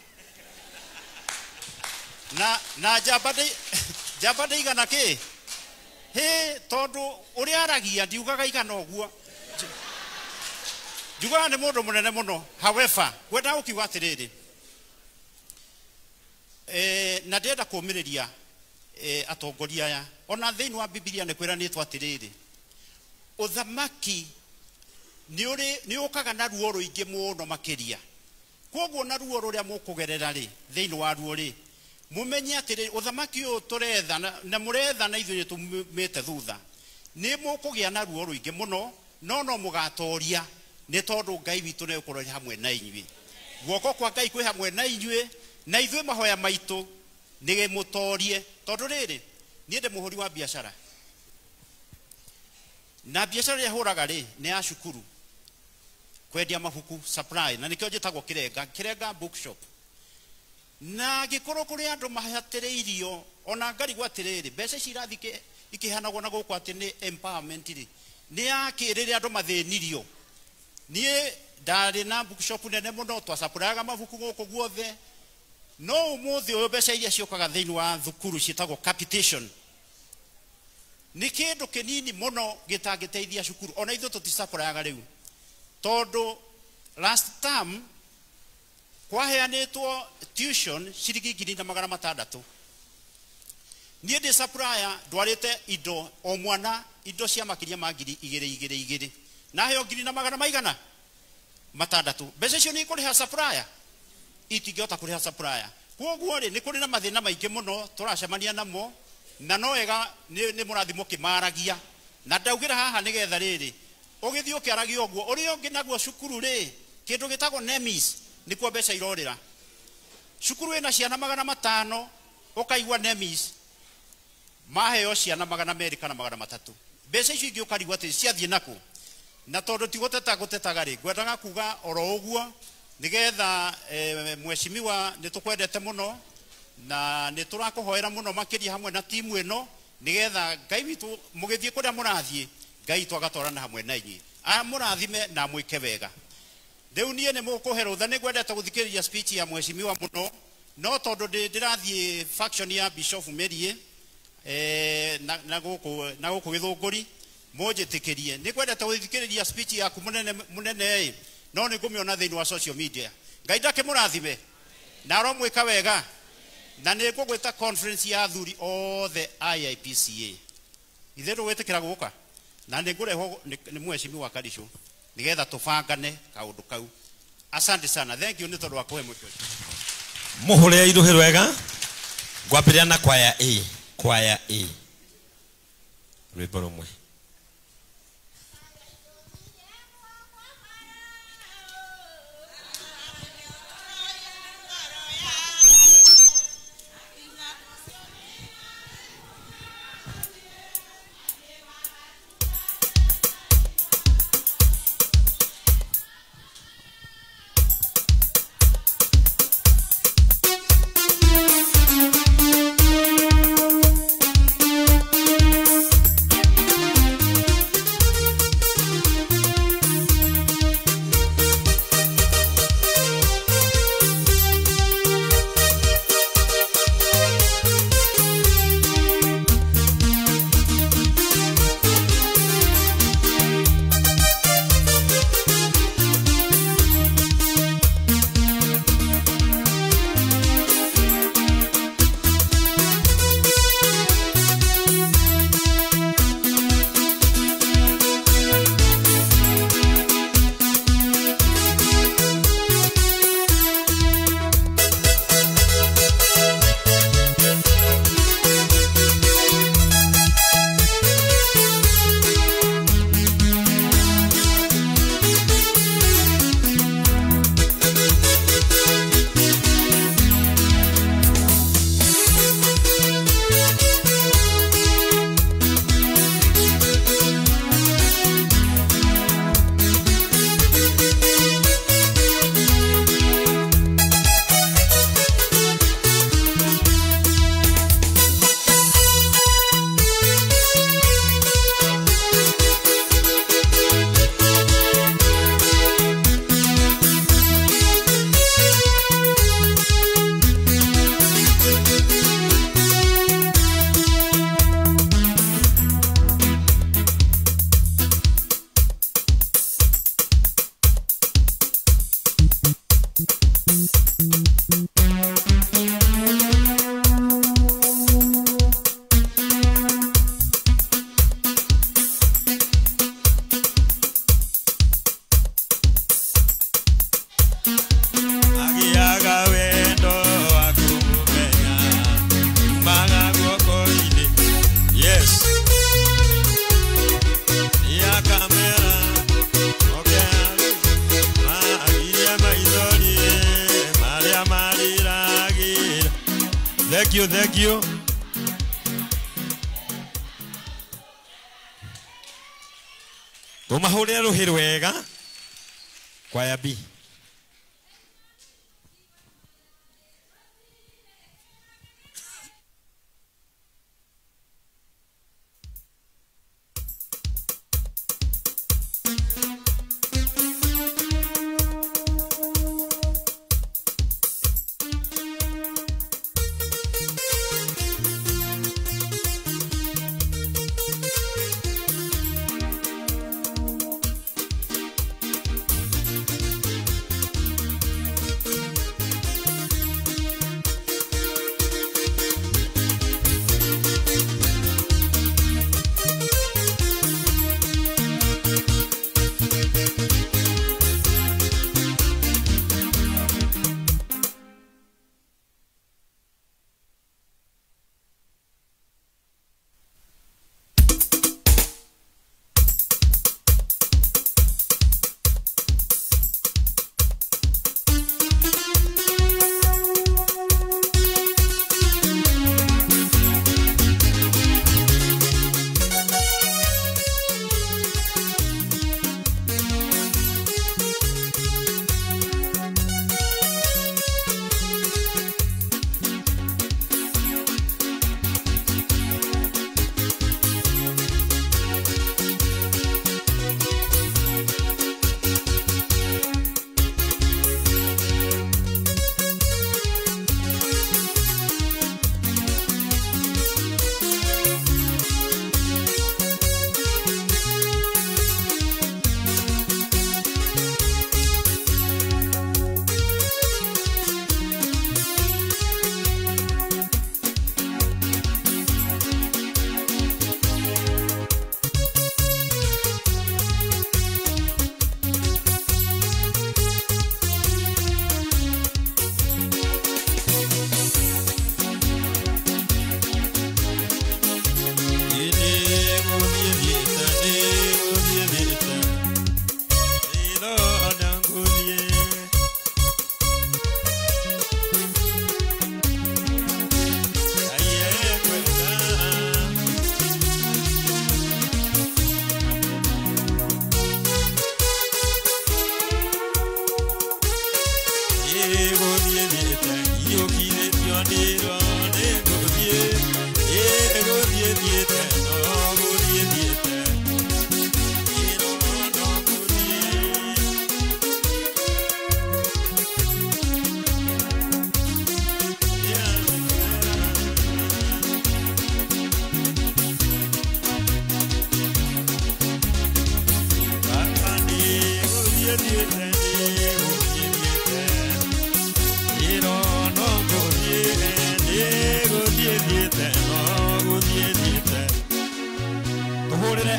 na jabade igana ki he tondu uria aragia ndiugaga igana oguo njugaga ni mundu munene muno. However gwenda ukiuga atiriri na ndenda kumiriria atongoria aya ona thiini wa Biblia ni kwiranitwo atiriri uthamaki ni ukaga na ruo ruingi muno makiria. Kwoguo na ruo ruria mukugerera ri thiini wa ruo ri mumenye atiri uthamaki uyu turetha na muretha na ithuĩ tumite thutha ni mukugia na ruo ruingi muno no mugatoria ni tondu Ngai witu ni ukorwo hamwe na inyui. guoko kwa Ngai kwĩ hamwe na inyuĩ na ithuĩ mahoya maitũ nĩ mũtorie tondũ rĩrĩ niĩ ndĩ mũhũri wa biacara na biacara ya hũraga rĩ nĩ ya cukuru kwendia mabuku supply na nĩkĩo njĩtagwo Kirenga bookshop na gĩkorwo kũrĩ andũ mahatĩrĩirio ona ngarigwo atĩrĩrĩ mbeca cirathi ikihanagwo na gũkũ atĩ nĩ empowerment rĩ nĩ yakĩrĩrĩ andũ mathĩnirio niĩ ndarĩ na bookshop nene mũno twasapuraga mabuku gũkũ guothe no ũmũthĩ ũyũ mbeca iria ciokaga thĩinĩ wa thukuru ciĩtagwo capitation nĩ kĩndũ kĩnini mũno gĩtangĩteithia cukuru ona ithuĩ tũtisapuraga rĩu tondũ last term kwaheanĩtwo tuition ciringi 600 niĩ ndĩ supplier ndwarĩte indo o mwana indo cia makĩria ma 2,200 na heo 600 mbeca icio nĩ ikũrĩha supplier itingĩhota kũrĩha supplier koguo rĩ nĩ kũrĩ na mathĩna maingĩ mũno tũracemania namo na no wega nĩ mũrathimo kĩmaragia na ndaugĩra haha nĩgetha rĩrĩ ũgĩthiĩ ũkĩaragia ũguo ũrĩa ũngĩ naguo cukuru rĩ kĩndũ gĩtagwo NEMIS nĩkuo mbeca irorĩra cukuru ĩna ciana 500 ũkaigua NEMIS maheo ciana 200 kana 300 mbeca icio ingĩ ũkarigwo atĩ ciathiĩ nakũ na tondũ tigũtetaga rĩ ngwendaga kuga oro ũguo nĩgetha mheshimiwa nĩtũkwendete mũno na nĩtũrakũhoera mũno makĩria hamwe na timu ĩno nĩgetha Ngai witũ mũgĩthiĩ kũrĩa mũrathiĩ Ngai twagatwarana hamwe na inyuĩ mũrathime na mwĩke wega rĩu niĩ nĩ mũkũhe rũtha nĩngwendete gũthikĩrĩria speech ya mheshimiwa mũno no tondũ ndĩrathiĩ faction ya Bishop Merie na gũkũ Gĩthũngũri mũnjĩtĩkĩrie nĩngwendete gũthikĩrĩria speech yaku mũnene no nĩ ngũmĩona thĩinĩ wa social media Ngai ndakĩmũrathime na aromwĩka wega na nĩ ngũgwĩta conference ya athuri othe IIPCA ithe ndũgwĩtĩkĩra gũka na nĩ ngũrehwo nĩ mheshimiwa Karisho nĩgetha tũbangane kaũndũ kau asante sana thank you nĩ tondũ wa kũhe mweke mũhũre iruhĩ wega ngwambĩrĩria na kwaya A rwĩmbo rũmwe Thank you, thank you. Tumahurira ruhi rwega kwa ya B.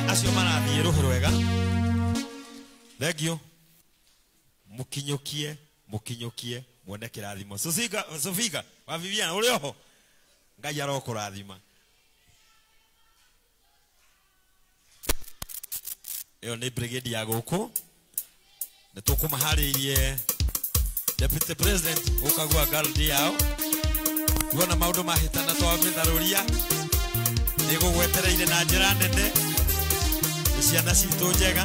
Acio marathiĩ rũhĩ rwega. Thank you. Mũkinyũkie muone kĩrathimo. Sofika wa Viviana ũrĩ oho. Ngai arokũrathima. Ĩyo nĩ brigade ya gũkũ. Nĩ tũkũmaharĩirie Deputy President ũkagua gardi yao. Tuona maũndũ mahĩtana twamĩtharũria. Nĩ gũgwetereire na njĩra nene. Ciana citũ njega.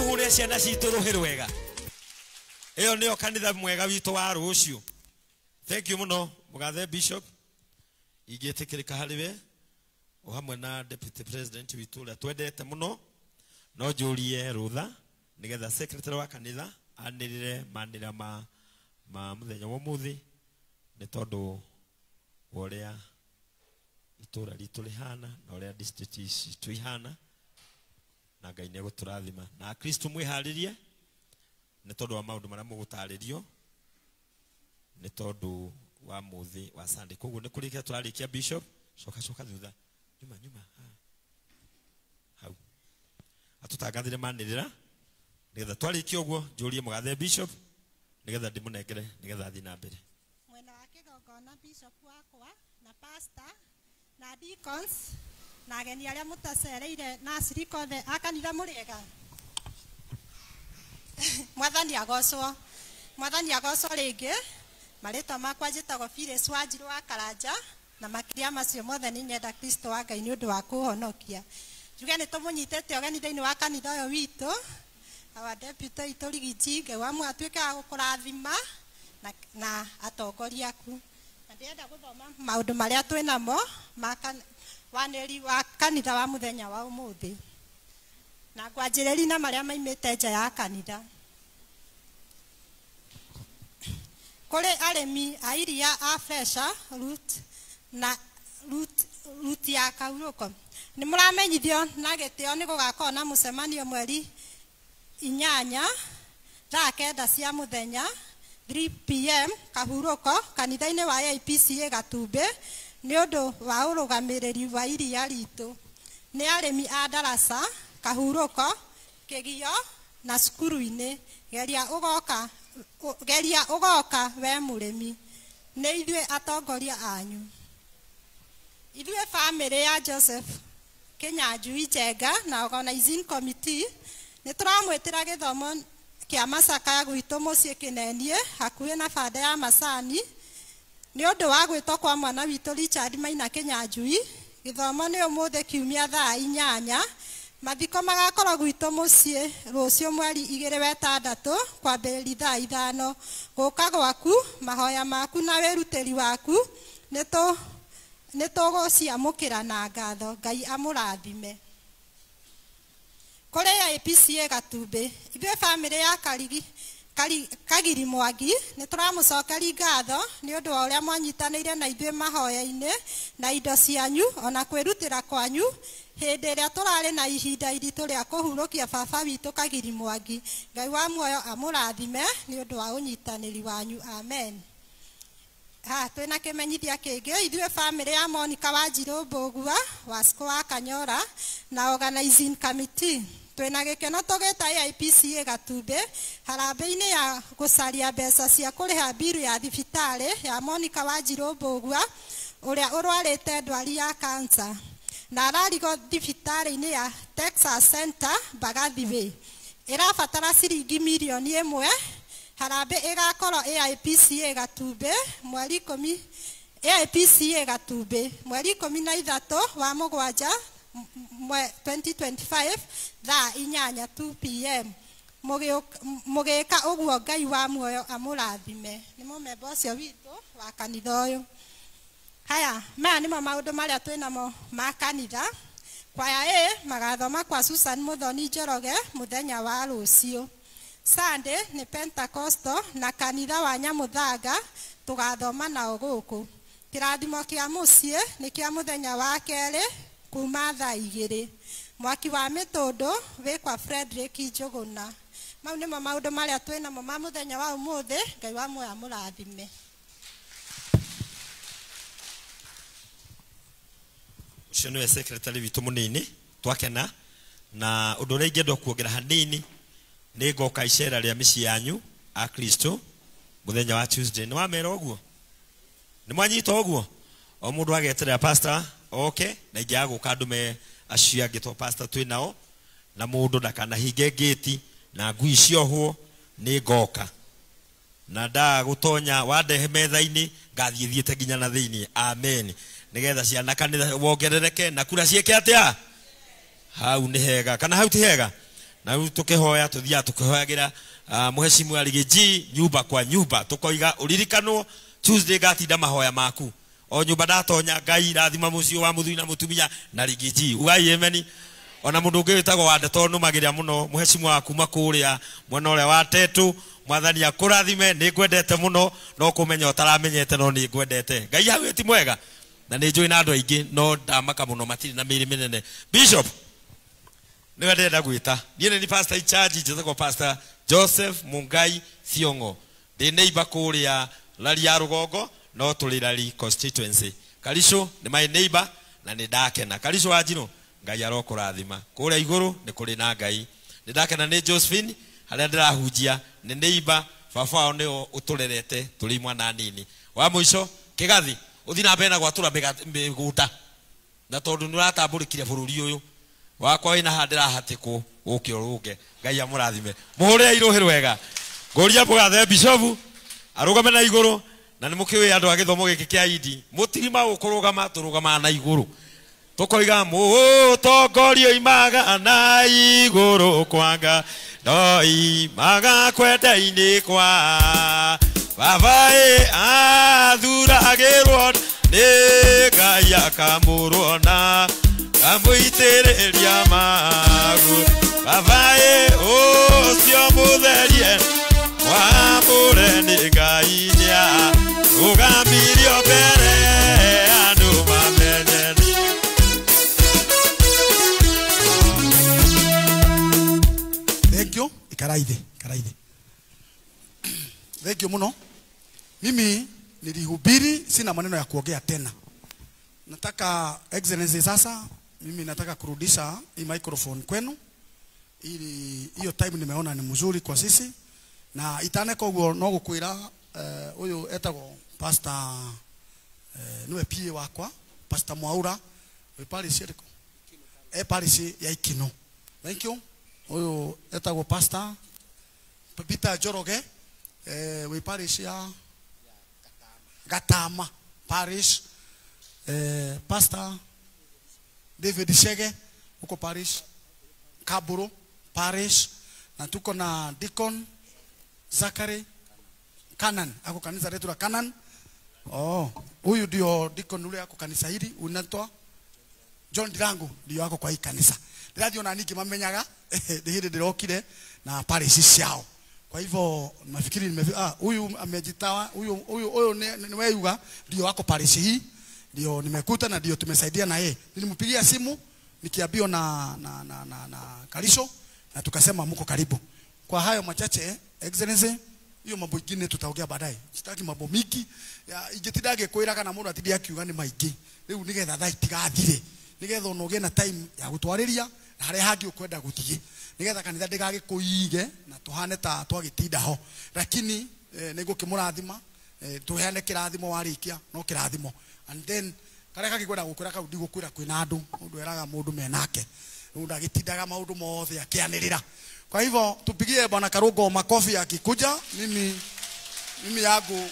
tuhure ciana citũ rũhĩ rwega. Ĩyo nĩyo kanitha mwega witũ wa rũciũ. Thank you muno Mũgathe Bishop. Ingĩtĩkĩrĩka harĩwe o hamwe na Deputy President witũ ũrĩa twendete muno. No njũrie rũtha nĩgetha secretary wa kanitha anĩrĩre manĩra ma mũthenya wa ũmũthĩ nĩ tondũ ũrĩa itũra ritũ rĩhana na ũrĩa district citũ ihana na Ngai nĩ egũtũrathima na Kristo mwĩharĩrie nĩ tondũ wa maũndũ marĩa mũgũtarĩrio nĩ tondũ wa mũthĩ wa Sunday. Koguo nĩ kũrĩkia tũrarĩkia Bishop coka thutha nyuma hau atũtangathire manĩrĩra nĩgetha twarĩkia ũguo njũrie Mũgathe Bishop nĩgetha ndĩmũnengere nĩgetha athiĩ na mbere. Mwena wa kĩgongona Bishop wakwa na pastor na deacons na ageni arĩa mũtacereire na acirika othe a kanitha mũrĩega. Mwathani agocwo rĩngĩ. Marĩtwa makwa njĩtagwo Phyllis Wanjirũ wa Karanja na makĩria macio mothe nĩ nyenda Kristo wa Ngai nĩ ũndũ wa kũhonokia. Njuge nĩ tũmũnyitĩte ũgeni thĩinĩ wa kanitha ũyũ witũ. Our deputy itũrigiti Ngai wa atuĩke wa gũkũrathima na atongoria aku. Na ndĩrenda gũthoma maũndũ marĩa twĩ namo wanĩrĩri wa kanitha wa mũthenya wa ũmũthĩ. Na ngwanjĩrĩria na marĩa maimĩte nja ya kanitha. Kũrĩ arĩmi a iria a Fresha root ya Kahurũko. Nĩ mũramenyithio na gĩtĩo nĩ gũgakorwo na mũcemanio mweri 8 thaa 9 cia mũthenya 3 PM Kahurũko kanitha-inĩ wa APCA Gatumbĩ nĩ ũndũ wa ũrũgamĩrĩri wa iria ritũ. Nĩ arĩmi a Darasa, Kahurũko, Kĩgio na cukuru-inĩ. Geria ũgoka we mũrĩmi. Nĩ ithuĩ atongoria anyu. Ithuĩ family ya Joseph Kĩnyanjui Njenga na organizing committee nĩ tũramwĩtĩra gĩthomo kĩa Masaka gwitũ mũciĩ Kĩnenie hakuhĩ na banda ya Macani nĩ ũndũ wa gwĩtwo kwa mwana witũ Richard Maina Kĩnyanjui. Gĩthomo nĩ ũmũthĩ kiumia thaa 8. Mathiko magakorwo gwitũ mũciĩ rũciũ mweri 2/6 kwambĩrĩria thaa 5. Gũka gwaku, mahoya maku na wĩrutĩri waku nĩ tũgũciamũkĩra na ngatho. Ngai amũrathime. Kũrĩ APCA Gatumbĩ, ithuĩ family ya Kagiri Mwangi nĩ tũramũcokeria ngatho nĩ ũndũ wa ũrĩa mwanyitanĩire na ithuĩ mahoya-inĩ na indo cianyu ona kwĩrutĩra kwanyu hĩndĩ ĩrĩa tũrarĩ na ihinda iritũ rĩa kũhurũkia baba witũ Kagiri Mwangi. Ngai wa muoyo amũrathime nĩ ũndũ wa ũnyitanĩri wanyu. Amen. Twĩna kĩmenyithia kĩngĩ. Ithuĩ family ya Monica Wanjirũ Mbũgua Wasco wa Kanyora na organizing committee twĩna gĩkeno tũgĩta AIPCA Gatumbĩ harambĩ-inĩ ya gũcaria mbeca cia kũrĩha biru ya thibitarĩ ya Monica Wanjirũ Mbũgua ũrĩa ũrwarĩte ndwari ya cancer na ararigwo thibitarĩ-inĩ ya Texas Center Mbagathĩ. Ĩrabatara ciringi mirioni 1. Harambĩ ĩgakorwo AIPCA Gatumbĩ mweri 13 wa mũgwanja 2025 thaa 8 2 PM. Mũgĩka ũguo Ngai wa muoyo amũrathime. Nĩ mũmemba ũcio witũ wa kanitha ũyũ. Haya, maya nĩmo maũndũ marĩa twĩ namo ma kanitha. Kwaya A magathoma kwa Susan Muthoni Njoroge mũthenya wa rũciũ. Sunday nĩ Pentecostal na kanitha wa Nyamũthanga tũgathoma nao gũkũ. Kĩrathimo kĩa mũciĩ nĩ kĩa mũthenya wa kerĩ kuma thaa 2. Mwaki wa Mĩtũndũ wĩkwa Frederick Njũgũna. Mau nĩmo maũndũ marĩa twĩ namo ma mũthenya wa ũmũthĩ. Ngai wa muoyo amũrathime. Ũcio nĩwe secretary witũ mũnini twakena na ũndũ ũrĩa ingĩenda kuongerera hanini nĩ ngoka icera rĩa mĩciĩ yanyu a Kristo mũthenya wa Tuesday. Nĩ wamera ũguo? Nĩ mwanyita ũguo? O mũndũ ageterera pastor oke na ingĩ agũka ndume acio angĩ to pastor twĩ nao na mũndũ ndakanahinge gate na ngui ciohwo nĩ ngoka na ndagũtonya wandehe metha-inĩ ngathiĩthiĩte nginya na thĩinĩ. Amen. Nĩgetha ciana kanitha wongerereke na kura ciĩke atĩa? Hau nĩ hega kana hau ti hega? na riu tukihoya tuthia tukihoyagira muheshimiwa Rigiji nyumba kwa nyumba tukoiga uririkanwo Tuesday gatinda mahoya maku o nyumba ndatonya Ngai rathima mucio wa muthuri na mutumia na Rigiji ugai ameni ona mundu ungi witagwo wande tondu magiria muno muheshimiwa waku makuria mwana uria wa Tetu mwathani akurathime ni ngwendete muno no kumenya utaramenyete no ni ngwendete Ngai hawe ti mwega na ni njui na andu aingi no ndamaka muno matiri na miri minene Bishop niwe ndenda gwita ni pastor in charge njethagwo Pastor Joseph Mungai Thiongo ndi neighbor kuria Laria Rugongo no tulirari constituency Kalisho ni my neighbor na ni ndakena Kalisho ajino Ngai arokurathima kuria iguru ni kuri na Ngai ni ndakena ni Josephine haria ndirahunjia ni neighbor baba ni uturerete turi mwana nini wa muico kigathi uthina mbena gwatura miguta na tondu ni uratamburikire bururi uyu wakwa ina handira hatiku ukiuruge Ngai amurathime muhure iruhi rwega ngoria bugathe Bishop arugame na iguru na nimukiwe andu agithomo giki kia idi mutirima ukurugama turugama na iguru tukoiga mutongorio imaga na iguru kwanga doi maga kwenda-ini kwa baba athuragirwo ni Ngai akamurwo na amuitĩrĩria magu baba ũcio mũtherie wamũre nĩ Ngai nĩarũgamirio mbere andũ mamenyeni. Thank you. Ikaraithe. Thank you muno. Mimi nilihubiri, sina maneno ya kuongea tena. Nataka Excellency sasa mimi nataka kurudisha hii microphone kwenu ili hiyo time nimeona ni mzuri kwa sisi na itaneka ugo no gukwira uyu etagwo Pastor niwe pie wakwa Pastor Mwaura we parish yeriko parish ya Ikino. Thank you. Uyu etagwo Pastor Peter Joroge we parish ya Gatama parish Pastor David Shege uko parish Kaburo parish na tuko na Deacon Zakari Kanan ako kanisa letu la Kanan. Huyu ndio Deacon ule ako kanisa hili unatoa John Dirangu ndio ako kwa hii kanisa. Ndio na niki mamenyaga ndihinde ndirokire na parish ciao. Kwa hivyo nafikiri huyu amejitawa huyu niweyuga ndio wako parish hii. Ndio nimekuta na ndio tumesaidia na yeye. Nilimpigia simu nikiambiwa na Kalisho na tukasema mko karibu. Kwa hayo machache Excellency, hiyo mambo mengine tutaongea baadaye. Sitaki mambo mingi. Igitidage kwira kana mundu atidi akiuga ni maingi. Riu nigetha thaa itigathire. Nigetha unoge na time ya gutwariria na haria hangi ukwenda guthie. Nigetha kanitha ndigage kuige na tuhane ta twagitinda ho. Lakini niguo kimurathima tuheane kirathimo warikia no kirathimo. And then kare kagikwenda gukura kau ndigukwira kwina andu mundu eraga mundu menake mundu agitindaga maundu mothe akianirira. Kwa hivyo tupigie bwana Karugo makofi akikuja. Mimi yangu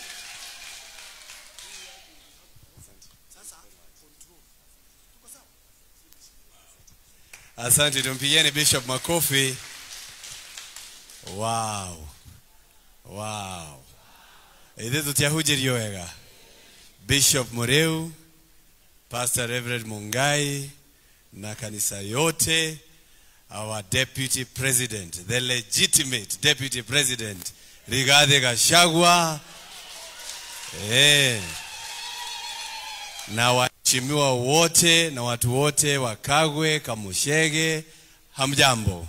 asante, tumpigieni Bishop makofi. Wow. Ithe tutiahujirio wega. Bishop Mureu, Pastor Reverend Mungai na kanisa yote, our Deputy President, the legitimate Deputy President Rigathi Gachagua, na waheshimiwa wote na watu wote wa Kagwe, Kamushege, hamjambo.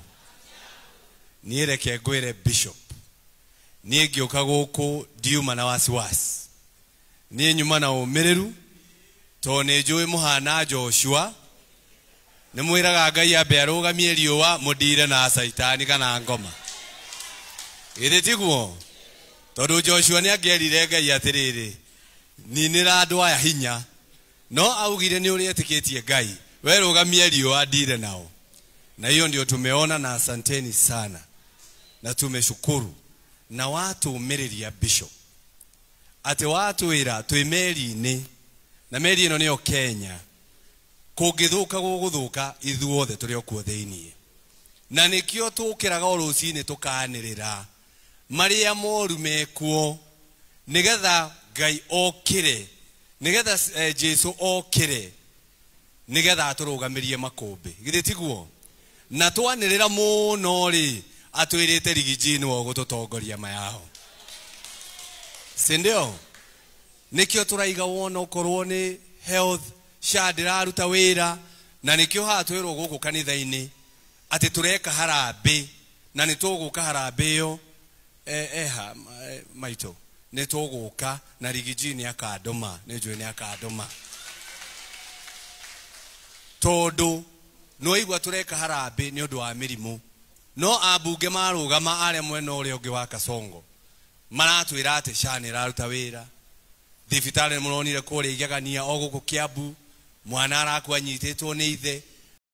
Nireke ngwire Bishop, niĩ ngĩũka gũkũ ndiuma na wasiwasi, niĩ nyuma na ũmĩrĩru tondũ nĩ njũĩ mũhana Joshua nĩ mwĩraga Ngai ambe arũgamie riũa mũndire na Saitani kana ngoma. Ĩrĩ tiguo tondũ Joshua nĩ angĩerire Ngai atĩrĩrĩ, ninĩra andũ aya hinya, no augire nĩ ũrĩa etĩkĩtie Ngai, we rũgamie riũa ndire nao. Na hiyo ndio tumeona, na asanteni sana na tumeshukuru. Na watu umĩrĩria Bishop ati watu wĩra twĩ meri-inĩ na meri ĩno nĩyo Kenya, kũngĩthũka gũgũthũka ithuothe tũrĩ okuo thĩinĩ. na nikio tukiraga rucini tukanirira maria moru mekuo nigetha Ngai okire nigetha Jesu okire nigetha turugamirie makumbi githĩ tiguo na twanirira muno ri atwirite rigijini wo gututongoria mayao sindio nikio turaiga wona ukorwo ni health shadiraruta wira na nikio hatwirwo guku kanitha-ini ati tureka harambe na nituguka harambe yo maito nituguka na rigijini akandoma nijwe ni akandoma tondu no igwa tureka harambe ni undu wa mirimu no abunge marugama aria mwena uria ungi wa Kasongo maratwira ati shani raruta wira thibitari muronire kuria igagania o guku Kiambu mwana arakwa nyititwo ni ithe